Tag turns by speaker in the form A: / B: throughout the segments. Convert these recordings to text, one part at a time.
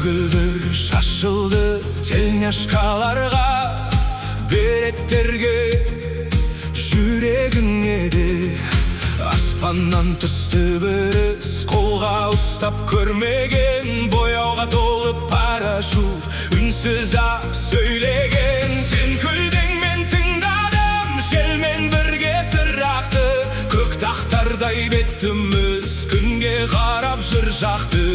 A: Көгілдір шашылды тельняшкаларға, береттерге жүрегіңе де. Аспаннан түсті бір із, қолға ұстап көрмеген, бояуға толып парашют, үнсіз ақ сөйлеген. Сен күлдің, мен тыңдадым, желмен бірге сырақты, көк тақтардай бетіміз күнге қарап жыр жақты.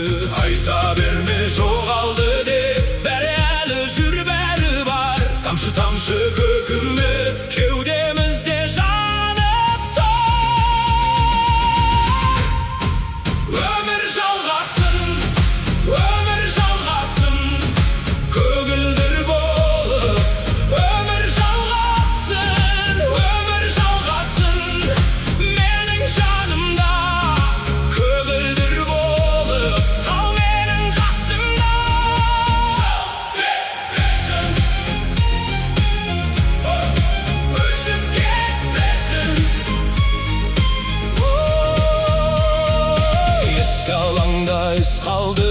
A: Айта берме жоғалды деп, бәрі әлі жүр, бәрі бар. Тамшы-тамшы көк үміт кеудемізде жанып тұр. Өмір жалғасын, өмір жалғасын, көгілдір болып. Өмір жалғасын, өмір жалғасын, менің жанымда. Көгілдір болып, қал менің қасымда. Өшіп кетпесін. Ескі алаңда із қалды,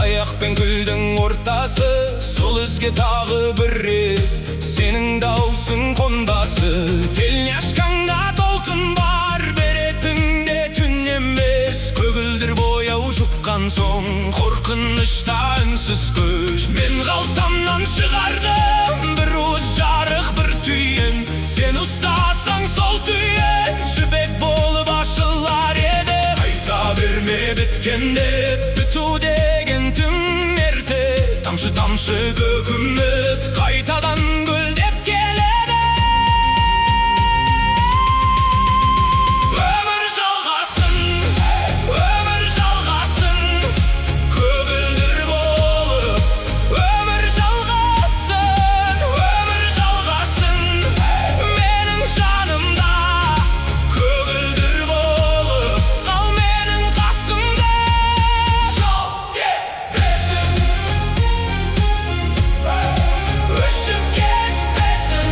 A: аяқ пен гүлдің ортасы. Сол ізге тағы бір рет сенің даусың қонбасы. Тельняшкаңда толқын бар, беретіңде түн емес. Көгілдір бояу жұққан соң, қорқынышта үнсіз көш. Мен қалтамнан шығардым бір уыс жарық, бір түйін. Сен ұстасаң сол түйін, жібек болып ашылар еді. Айта берме біткенде, біту деген тым ерте. Тамшы-тамшы көк үміт қайтадан гүлдеп келеді. Өмір жалғасын, өмір жалғасын, көгілдір болып. Өмір жалғасын, өмір жалғасын, менің жанымда. Көгілдір болып, қал менің қасымда. Жол кетпесін, өшіп кетпесін.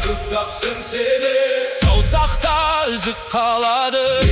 A: Көк тақ сіңсе де, саусақта үзік қалады.